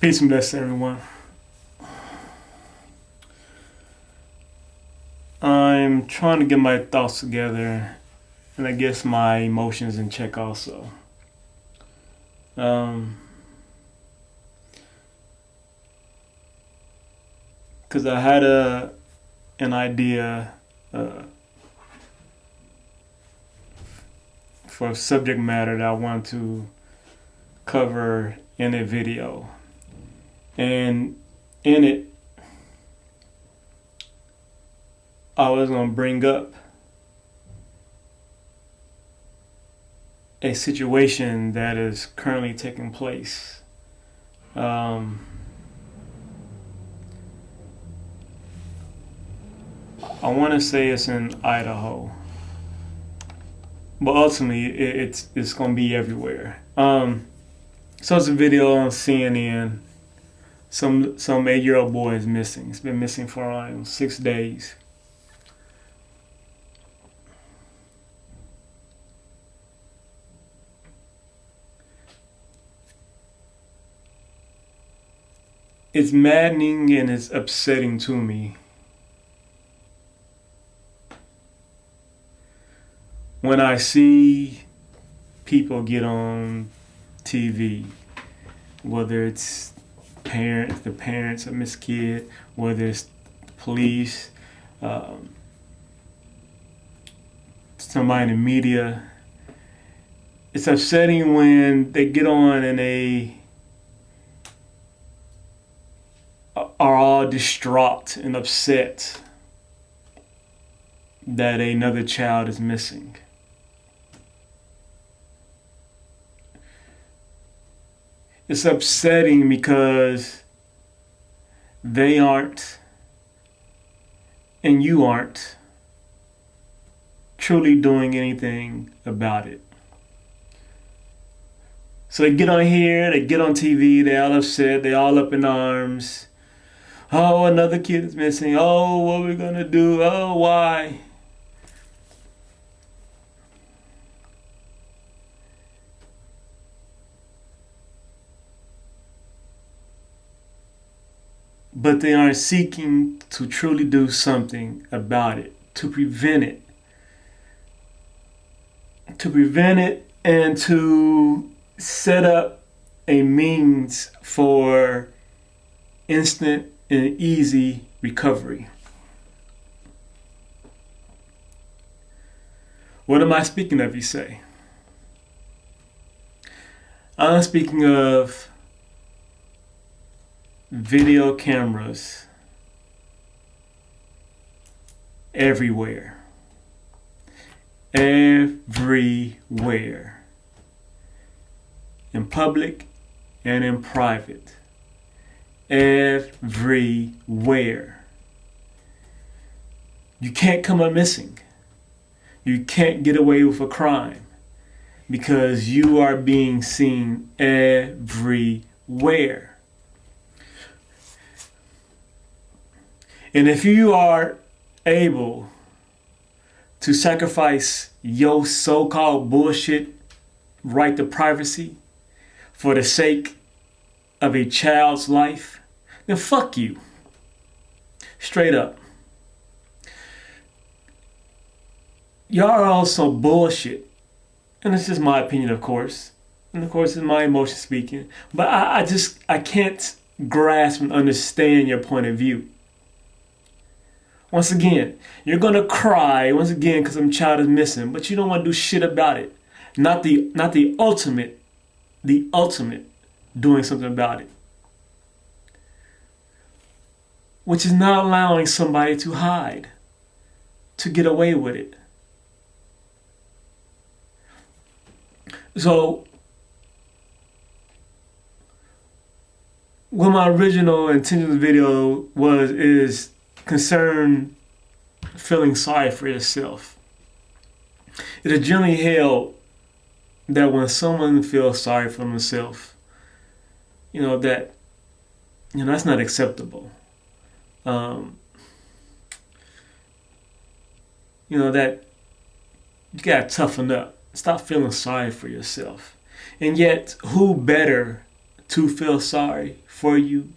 Peace and blessings, everyone. I'm trying to get my thoughts together and I guess my emotions in check also. Because I had an idea uh, for a subject matter that I want to cover in a video. And in it, I was going to bring up a situation that is currently taking place. I want to say it's in Idaho, but ultimately it's going to be everywhere. So it's a video on CNN. Some 8-year-old boy is missing. He's been missing for around 6 days. It's maddening and it's upsetting to me when I see people get on TV, whether it's the parents of Miss Kid, whether it's police, somebody in the media. It's upsetting when they get on and they are all distraught and upset that another child is missing. It's upsetting because they aren't, and you aren't, truly doing anything about it. So they get on here, they get on TV, they all upset, they all up in arms. Oh, another kid is missing. Oh, what are we gonna do? Oh, why? But they aren't seeking to truly do something about it, to prevent it. To prevent it and to set up a means for instant and easy recovery. What am I speaking of, you say? I'm speaking of video cameras everywhere. Everywhere. In public and in private. Everywhere. You can't come up missing. You can't get away with a crime because you are being seen everywhere. And if you are able to sacrifice your so-called bullshit right to privacy for the sake of a child's life, then fuck you. Straight up. Y'all are also bullshit. And this is my opinion, of course. And of course, it's my emotion speaking. But I can't grasp and understand your point of view. Once again, you're going to cry once again because some child is missing, but you don't want to do shit about it. Not the ultimate doing something about it. Which is not allowing somebody to hide, to get away with it. So, what my original intention of the video is concern feeling sorry for yourself. It is generally held that when someone feels sorry for themselves, that's not acceptable. That you gotta toughen up. Stop feeling sorry for yourself. And yet, who better to feel sorry for you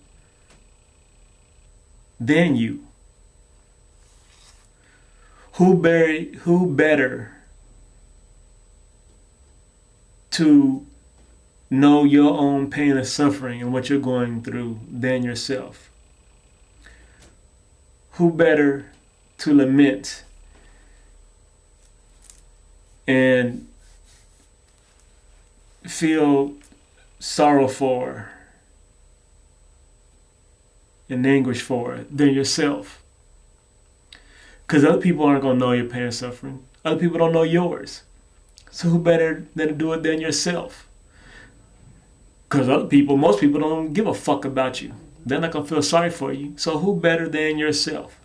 than you? Who better to know your own pain and suffering and what you're going through than yourself? Who better to lament and feel sorrow for and anguish for than yourself? Because other people aren't going to know your pain and suffering. Other people don't know yours. So who better than to do it than yourself? Because most people don't give a fuck about you. They're not going to feel sorry for you. So who better than yourself?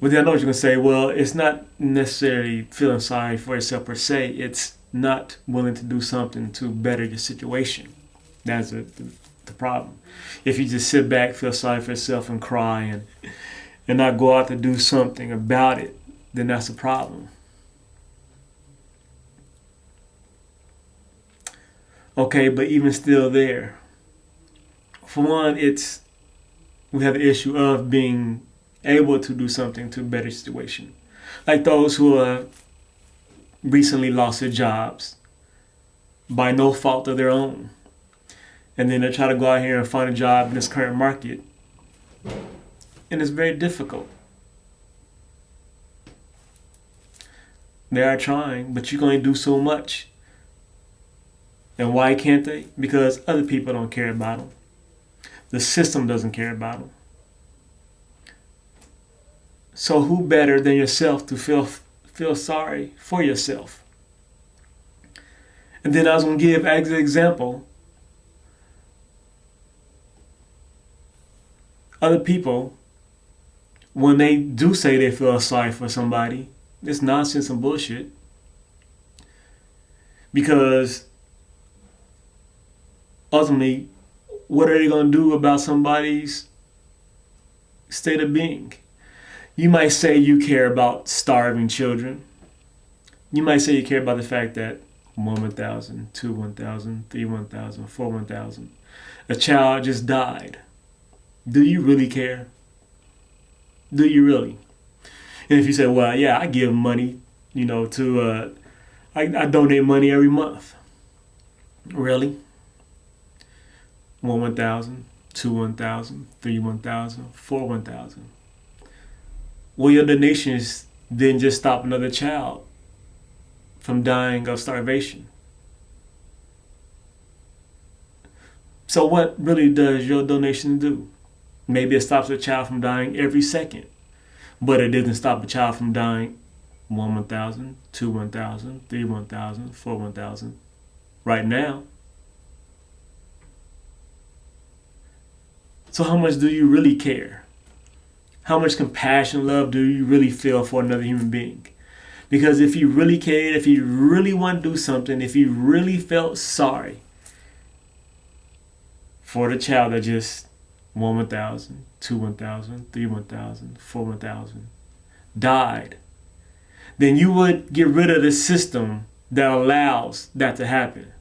Well, then I know what you're going to say. Well, it's not necessarily feeling sorry for yourself per se. It's not willing to do something to better your situation. That's the problem. If you just sit back, feel sorry for yourself and cry and not go out to do something about it, then that's the problem. Okay, but even still there, for one, we have the issue of being able to do something to better the situation. Like those who have recently lost their jobs by no fault of their own. And then they try to go out here and find a job in this current market. And it's very difficult. They are trying, but you can only do so much. And why can't they? Because other people don't care about them. The system doesn't care about them. So who better than yourself to feel sorry for yourself? And then I was going to give as an example, other people, when they do say they feel sorry for somebody, it's nonsense and bullshit. Because ultimately, what are they going to do about somebody's state of being? You might say you care about starving children. You might say you care about the fact that 1,000, 2 1,000, 3 1,000, 4 1,000, a child just died. Do you really care? Do you really? And if you say, well, yeah, I give money, I donate money every month. Really? 1 1,000, 2 1,000, 3 1,000, 4 1,000. Well, your donations didn't just stop another child from dying of starvation. So what really does your donation do? Maybe it stops a child from dying every second, but it doesn't stop a child from dying 1 1,000, 2 1,000, 3 1,000, 4 1,000 right now. So how much do you really care? How much compassion, love do you really feel for another human being? Because if you really cared, if you really want to do something, if you really felt sorry for the child that just 1 1,000, 2 1,000, 3 1,000, 4 1,000 died, then you would get rid of the system that allows that to happen.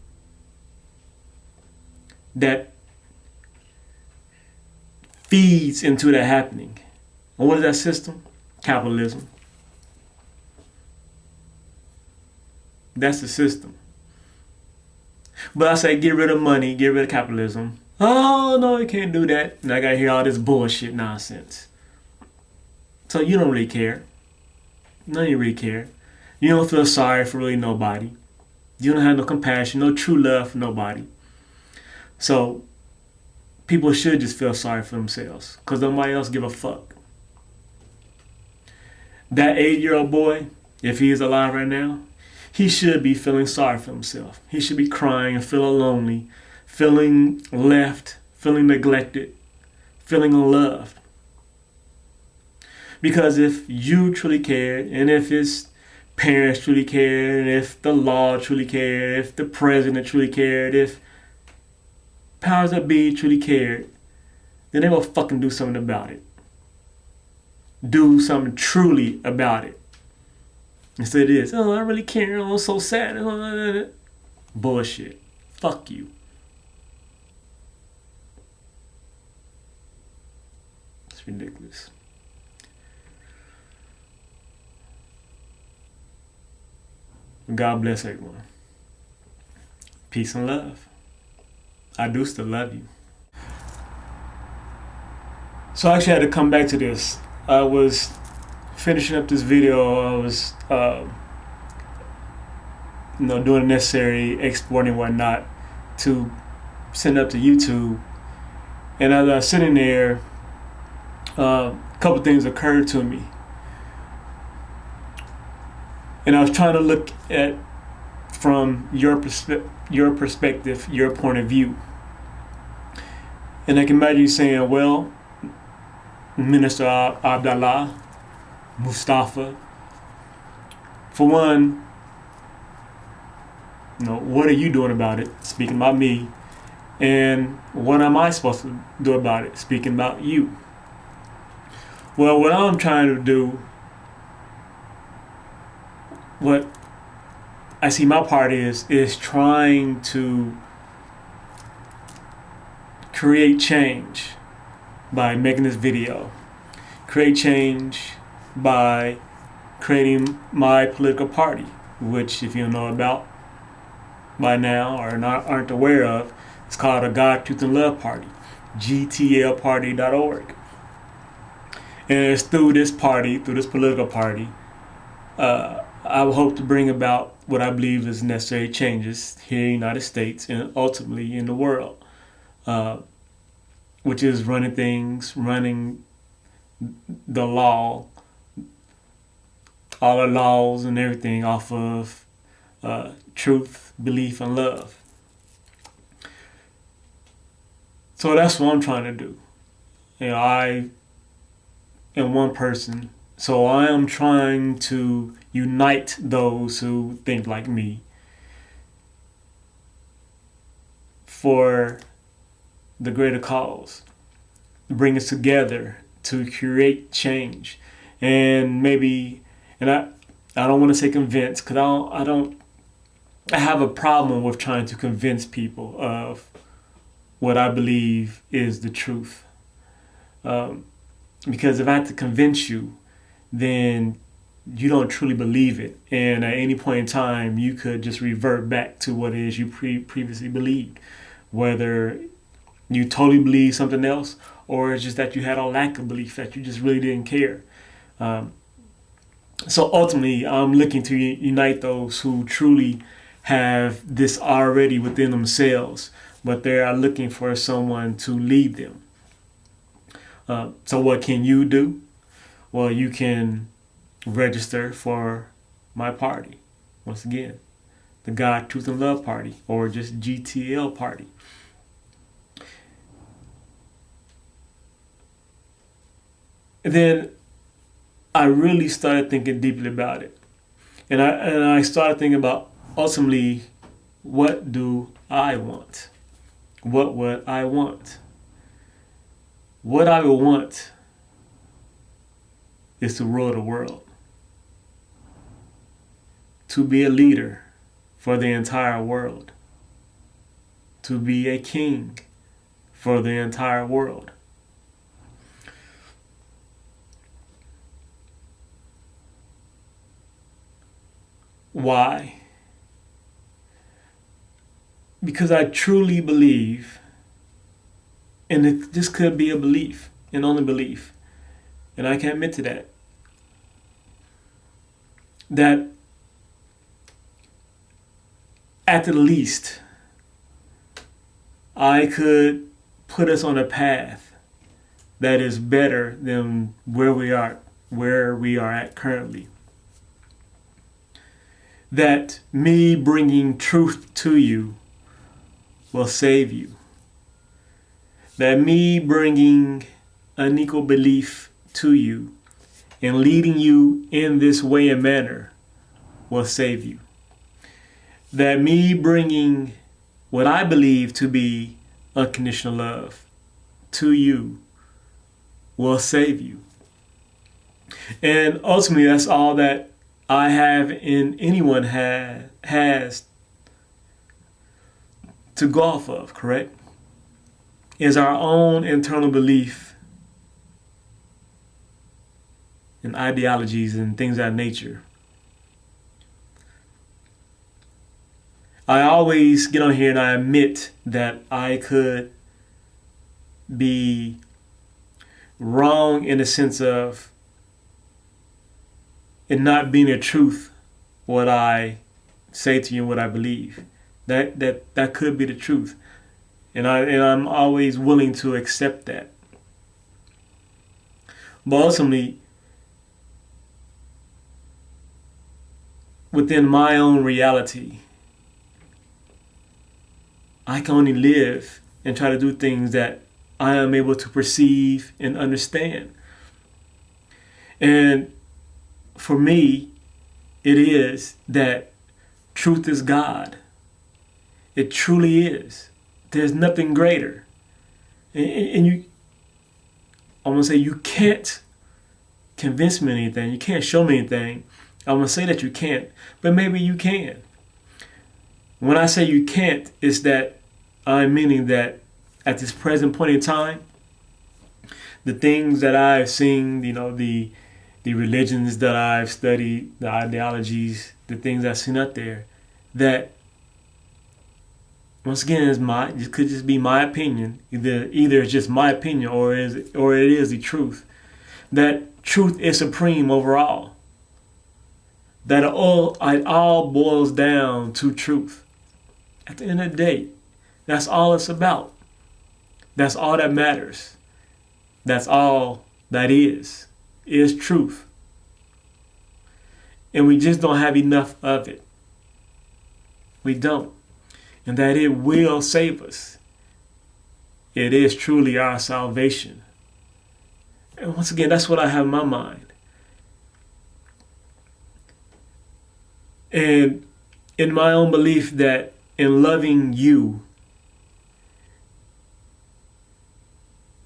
That feeds into that happening. And what is that system? Capitalism. That's the system. But I say get rid of money, get rid of capitalism. Oh, no, you can't do that. And I got to hear all this bullshit nonsense. So you don't really care. None of you really care. You don't feel sorry for really nobody. You don't have no compassion, no true love for nobody. So people should just feel sorry for themselves because nobody else give a fuck. That 8-year-old boy, if he is alive right now, he should be feeling sorry for himself. He should be crying and feeling lonely, feeling left, feeling neglected, feeling unloved. Because if you truly cared, and if his parents truly cared, and if the law truly cared, if the president truly cared, if powers that be truly cared, then they will fucking do something about it. Do something truly about it. Instead of this, oh, I really care, oh, I'm so sad. Bullshit. Fuck you. It's ridiculous. God bless everyone. Peace and love. I do still love you. So I actually had to come back to this. I was finishing up this video. I was, doing the necessary exporting and whatnot to send up to YouTube. And as I was sitting there, a couple things occurred to me. And I was trying to look at from your perspective, your point of view. And I can imagine you saying, well, Minister Abdallah, Mustafa, for one, what are you doing about it? Speaking about me. And what am I supposed to do about it? Speaking about you. Well, what I'm trying to do, what I see my part is trying to create change by making this video. Create change by creating my political party, which, if you don't know about by now or aren't aware of, it's called the God, Truth, and Love Party, GTLparty.org. And it's through this party, through this political party, I will hope to bring about what I believe is necessary changes here in the United States and ultimately in the world, which is running the law, all the laws and everything off of truth, belief, and love. So that's what I'm trying to do. I am one person, so I am trying to unite those who think like me for the greater cause, bring us together to create change. And I don't want to say convince, because I have a problem with trying to convince people of what I believe is the truth. Because if I had to convince you, then you don't truly believe it. And at any point in time, you could just revert back to what it is you previously believed. Whether you totally believe something else, or it's just that you had a lack of belief, that you just really didn't care. So ultimately, I'm looking to unite those who truly have this already within themselves, but they are looking for someone to lead them. So what can you do? Well, you can register for my party. Once again, the God, Truth, and Love Party, or just GTL Party. And then I really started thinking deeply about it. And I started thinking about, ultimately, what do I want? What would I want? What I would want is to rule the world. To be a leader for the entire world. To be a king for the entire world. Why? Because I truly believe, and this could be a belief, and only belief, and I can admit to that at the least, I could put us on a path that is better than where we are at currently. That me bringing truth to you will save you. That me bringing an equal belief to you and leading you in this way and manner will save you. That me bringing what I believe to be unconditional love to you will save you. And ultimately, that's all that I have and anyone has to go off of, correct? Is our own internal belief and ideologies and things of that nature. I always get on here and I admit that I could be wrong in the sense of it not being the truth what I say to you and what I believe. That could be the truth. And I'm always willing to accept that. But ultimately, within my own reality, I can only live and try to do things that I am able to perceive and understand. And for me, it is that truth is God. It truly is. There's nothing greater. And you, I'm going to say you can't convince me of anything. You can't show me anything. I'm going to say that you can't, but maybe you can. When I say you can't, it's that I'm meaning that at this present point in time, the things that I've seen, the religions that I've studied, the ideologies, the things I've seen out there, that once again it could just be my opinion. Either it's just my opinion or it is the truth. That truth is supreme over all. That it all boils down to truth. At the end of the day, that's all it's about. That's all that matters. That's all that is truth. And we just don't have enough of it. We don't. And that it will save us. It is truly our salvation. And once again, that's what I have in my mind. And in my own belief that in loving you,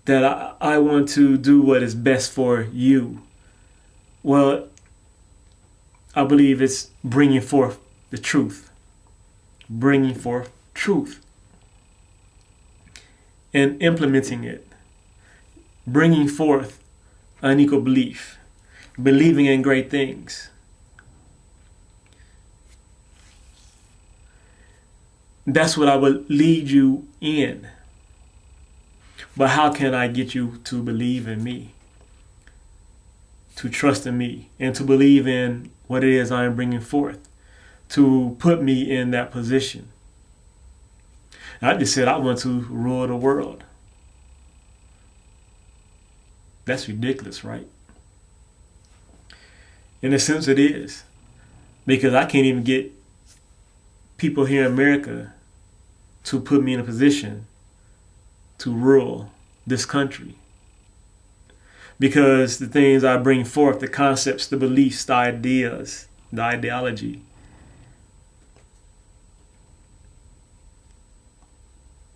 that I want to do what is best for you. Well, I believe it's bringing forth the truth. Bringing forth truth. And implementing it. Bringing forth unequal belief. Believing in great things. That's what I would lead you in. But how can I get you to believe in me? To trust in me and to believe in what it is I am bringing forth. To put me in that position. I just said I want to rule the world. That's ridiculous, right? In a sense it is. Because I can't even get people here in America to put me in a position to rule this country. Because the things I bring forth, the concepts, the beliefs, the ideas, the ideology,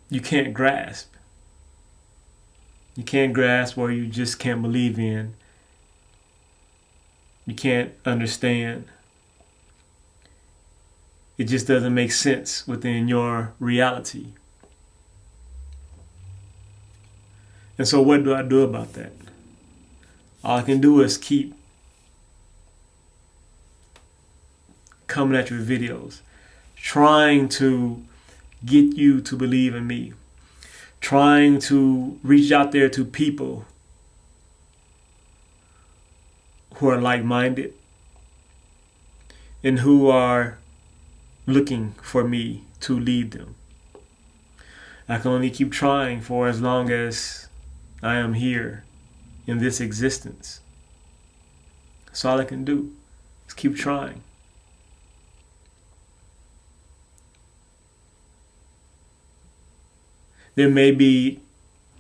you can't grasp. You can't grasp, or you just can't believe in. You can't understand. It just doesn't make sense within your reality. And so what do I do about that? All I can do is keep coming at you with videos, trying to get you to believe in me, trying to reach out there to people who are like-minded and who are looking for me to lead them. I can only keep trying for as long as I am here in this existence. That's all I can do is keep trying. There may be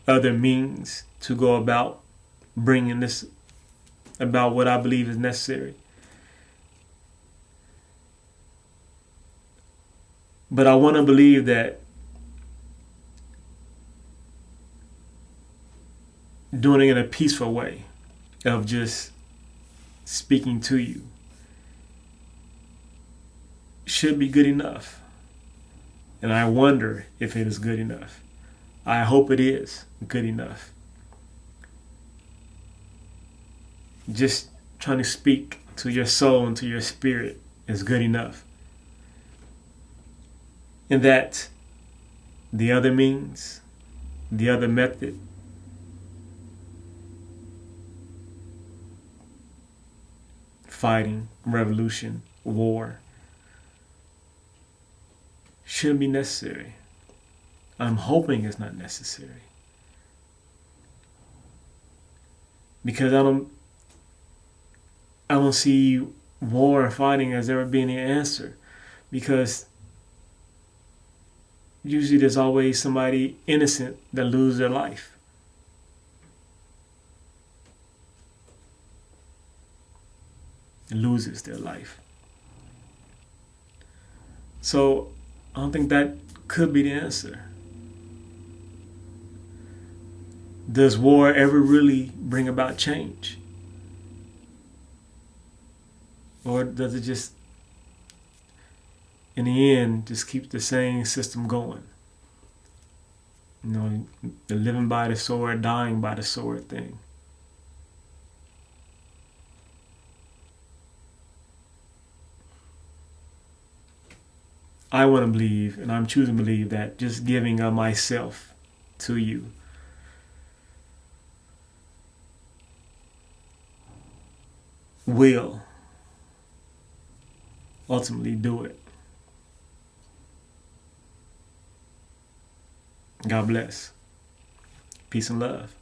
other means to go about bringing this about what I believe is necessary. But I want to believe that doing it in a peaceful way of just speaking to you should be good enough. And I wonder if it is good enough. I hope it is good enough. Just trying to speak to your soul and to your spirit is good enough. And that the other means, the other method, fighting, revolution, war, shouldn't be necessary. I'm hoping it's not necessary. Because I don't see war and fighting as ever being the answer. Because usually there's always somebody innocent that loses their life. Loses their life. So I don't think that could be the answer. Does war ever really bring about change? Or does it just, in the end, just keep the same system going? You know, the living by the sword, dying by the sword thing. I want to believe, and I'm choosing to believe, that just giving of myself to you will ultimately do it. God bless. Peace and love.